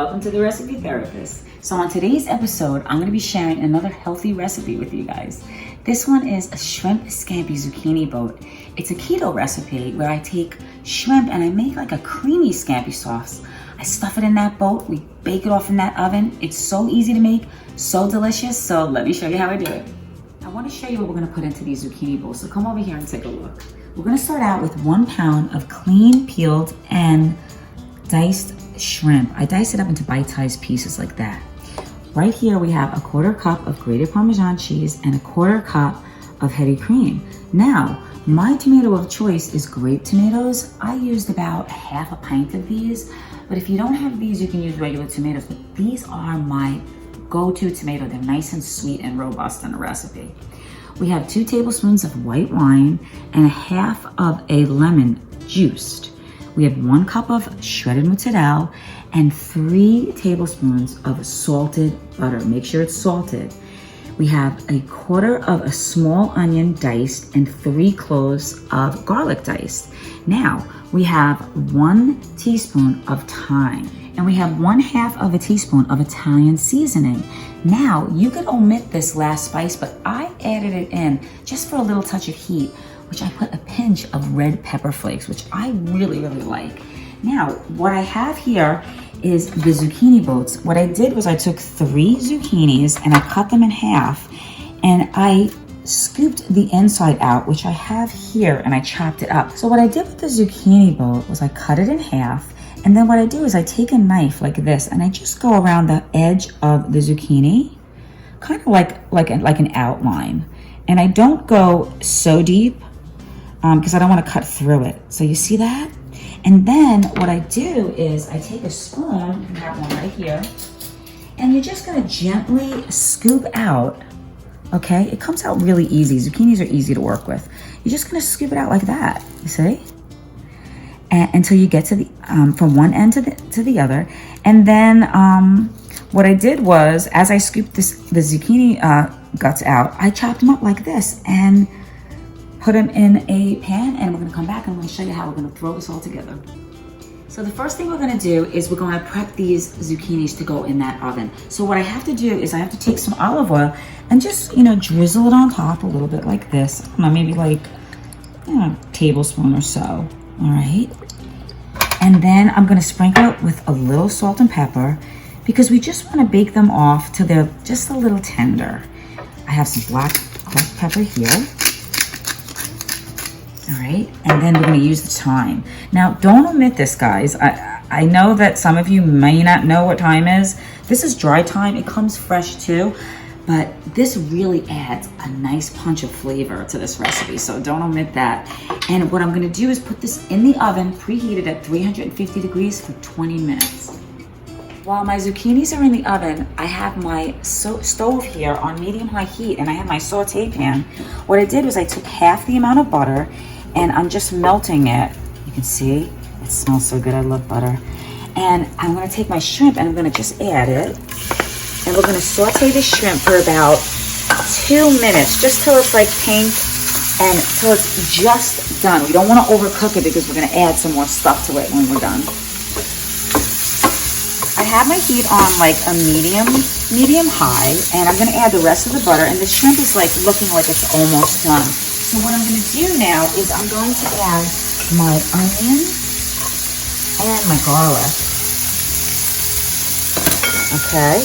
welcome to the Recipe Therapist. So on today's episode, I'm going to be sharing another healthy recipe with you guys. This one is a shrimp scampi zucchini boat. It's a keto recipe where I take shrimp and I make like a creamy scampi sauce. I stuff it in that boat, we bake it off in that oven. It's so easy to make, so delicious. So let me show you how I do it. I want to show you what we're going to put into these zucchini bowls. So come over here and take a look. We're going to start out with 1 pound of clean, peeled, and diced shrimp. I dice it up into bite-sized pieces like that. Right here we have a 1/4 cup of grated Parmesan cheese and a 1/4 cup of heavy cream. Now, my tomato of choice is grape tomatoes. I used about 1/2 pint of these, but if you don't have these, you can use regular tomatoes, but these are my go-to tomato. They're nice and sweet and robust in the recipe. We have 2 tablespoons of white wine and 1/2 of a lemon juiced. We have 1 cup of shredded mozzarella and 3 tablespoons of salted butter. Make sure it's salted. We have 1/4 of a small onion diced and 3 cloves of garlic diced. Now, we have 1 teaspoon of thyme and we have 1/2 of a teaspoon of Italian seasoning. Now, you could omit this last spice, but I added it in just for a little touch of heat, which I put a pinch of red pepper flakes, which I really, really like. Now, what I have here is the zucchini boats. What I did was I took 3 zucchinis and I cut them in half and I scooped the inside out, which I have here, and I chopped it up. So what I did with the zucchini boat was I cut it in half, and then what I do is I take a knife like this and I just go around the edge of the zucchini, kind of like an outline. And I don't go so deep because I don't want to cut through it. So you see that? And then what I do is I take a spoon, I have one right here, and you're just going to gently scoop out, okay? It comes out really easy. Zucchinis are easy to work with. You're just going to scoop it out like that, you see? And, until you get to the, from one end to the other. And then what I did was, as I scooped the zucchini guts out, I chopped them up like this and put them in a pan, and we're gonna come back and I'm gonna show you how we're gonna throw this all together. So the first thing we're gonna do is we're gonna prep these zucchinis to go in that oven. So what I have to do is I have to take some olive oil and just, drizzle it on top a little bit like this. I don't know, maybe like a tablespoon or so, all right? And then I'm gonna sprinkle it with a little salt and pepper because we just wanna bake them off till they're just a little tender. I have some black pepper here. All right, and then we're gonna use the thyme. Now, don't omit this, guys. I know that some of you may not know what thyme is. This is dry thyme, it comes fresh too, but this really adds a nice punch of flavor to this recipe, so don't omit that. And what I'm gonna do is put this in the oven, preheated at 350 degrees for 20 minutes. While my zucchinis are in the oven, I have my stove here on medium-high heat, and I have my saute pan. What I did was I took 1/2 the amount of butter, and I'm just melting it. You can see, it smells so good. I love butter. And I'm gonna take my shrimp and I'm gonna just add it. And we're gonna saute the shrimp for about 2 minutes, just till it's like pink and till it's just done. We don't wanna overcook it because we're gonna add some more stuff to it when we're done. I have my heat on like a medium high, and I'm gonna add the rest of the butter, and the shrimp is like looking like it's almost done. So what I'm going to do now is I'm going to add my onion and my garlic. Okay.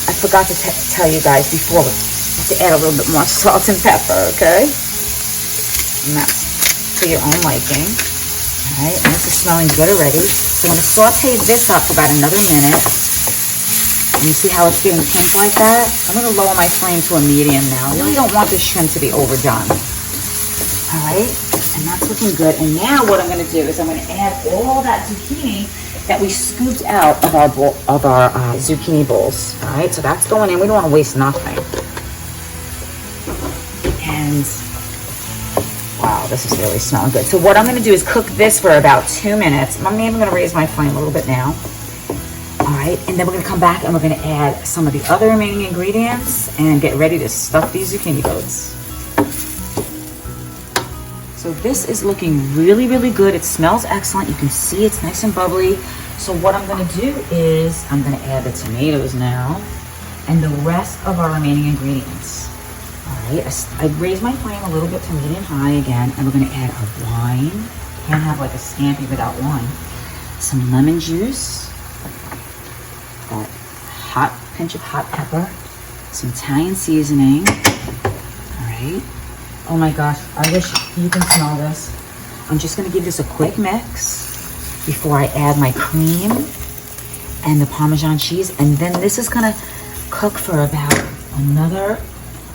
I forgot to tell you guys before, we have to add a little bit more salt and pepper, okay? And that's to your own liking. All right, and this is smelling good already. So I'm going to saute this up for about another minute. And you see how it's getting pink like that? I'm going to lower my flame to a medium now. I really don't want this shrimp to be overdone. All right, and that's looking good. And now what I'm going to do is I'm going to add all that zucchini that we scooped out of our zucchini bowls. All right, so that's going in. We don't want to waste nothing. And wow, this is really smelling good. So what I'm going to do is cook this for about 2 minutes. I'm even going to raise my flame a little bit now. All right, and then we're going to come back and we're going to add some of the other remaining ingredients and get ready to stuff these zucchini boats. So this is looking really, really good. It smells excellent. You can see it's nice and bubbly. So what I'm gonna do is I'm gonna add the tomatoes now and the rest of our remaining ingredients. All right, I raised my flame a little bit to medium high again, and we're gonna add our wine. Can't have like a scampi without wine. Some lemon juice, that hot pinch of hot pepper, some Italian seasoning. All right. Oh my gosh, I wish you can smell this. I'm just gonna give this a quick mix before I add my cream and the Parmesan cheese. And then this is gonna cook for about another,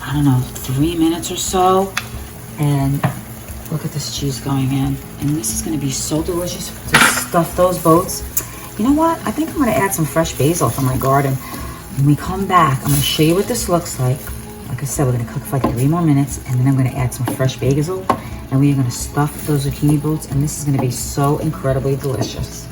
I don't know, 3 minutes or so. And look at this cheese going in. And this is gonna be so delicious to stuff those boats. You know what? I think I'm gonna add some fresh basil from my garden. When we come back, I'm gonna show you what this looks like. Like I said, we're gonna cook for like 3 more minutes, and then I'm gonna add some fresh basil, and we are gonna stuff those zucchini boats, and this is gonna be so incredibly delicious.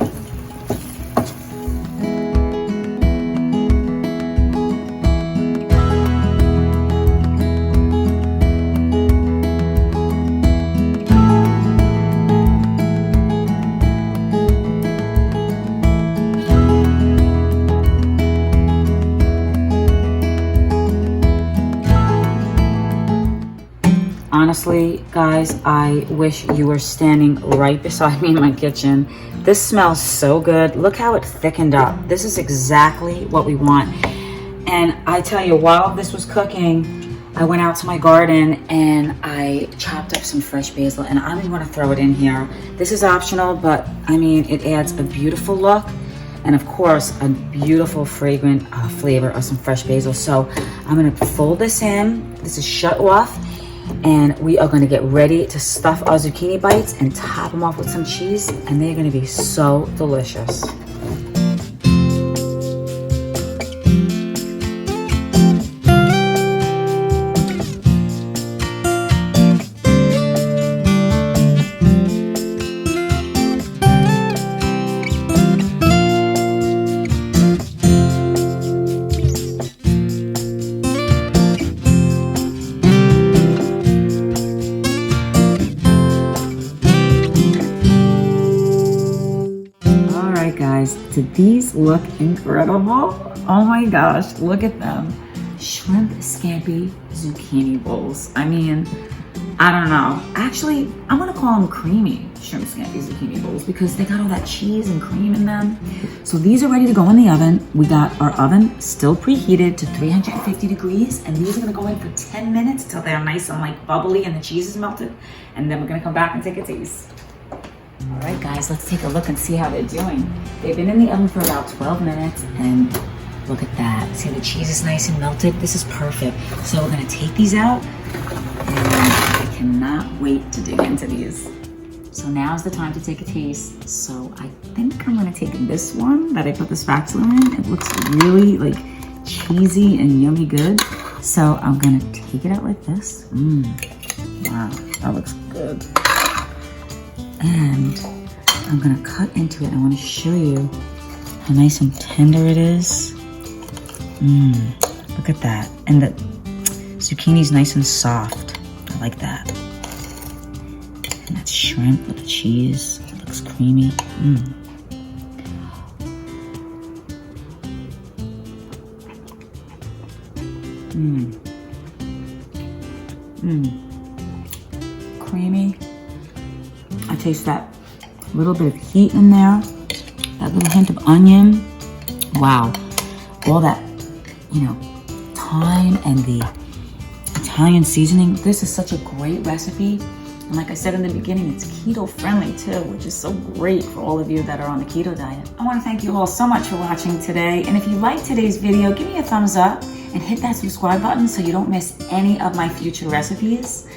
Honestly, guys, I wish you were standing right beside me in my kitchen. This smells so good. Look how it thickened up. This is exactly what we want. And I tell you, while this was cooking, I went out to my garden and I chopped up some fresh basil, and I don't even want to throw it in here. This is optional, but I mean, it adds a beautiful look and of course a beautiful fragrant flavor of some fresh basil. So I'm gonna fold this in. This is shut off. And we are going to get ready to stuff our zucchini bites and top them off with some cheese, and they're going to be so delicious. Guys, did these look incredible? Oh my gosh, look at them. Shrimp scampi zucchini bowls. I mean, I don't know. Actually, I'm gonna call them creamy shrimp scampi zucchini bowls because they got all that cheese and cream in them. So these are ready to go in the oven. We got our oven still preheated to 350 degrees, and these are gonna go in for 10 minutes till they're nice and like bubbly and the cheese is melted. And then we're gonna come back and take a taste. All right, guys, let's take a look and see how they're doing. They've been in the oven for about 12 minutes, and look at that. See, the cheese is nice and melted. This is perfect. So we're gonna take these out, and I cannot wait to dig into these. So now's the time to take a taste. So I think I'm gonna take this one that I put the spatula in. It looks really like cheesy and yummy good. So I'm gonna take it out like this. Wow, that looks good. And I'm gonna cut into it. I wanna show you how nice and tender it is. Look at that. And the zucchini's nice and soft. I like that. And that shrimp with the cheese. It looks creamy. Creamy. I taste that little bit of heat in there, that little hint of onion. Wow, all that, you know, thyme and the Italian seasoning. This is such a great recipe. And like I said in the beginning, it's keto friendly too, which is so great for all of you that are on the keto diet. I want to thank you all so much for watching today. And if you liked today's video, give me a thumbs up and hit that subscribe button so you don't miss any of my future recipes.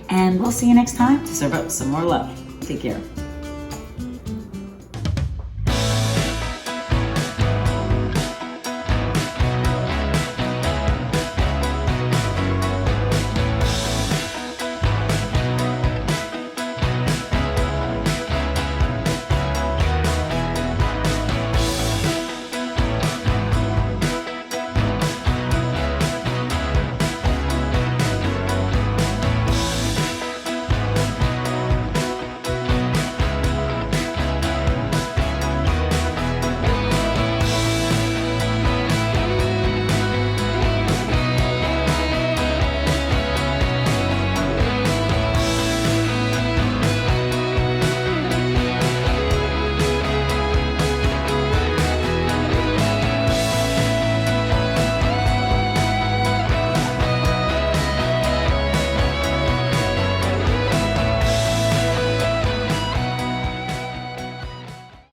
And we'll see you next time to serve up some more love. Take care.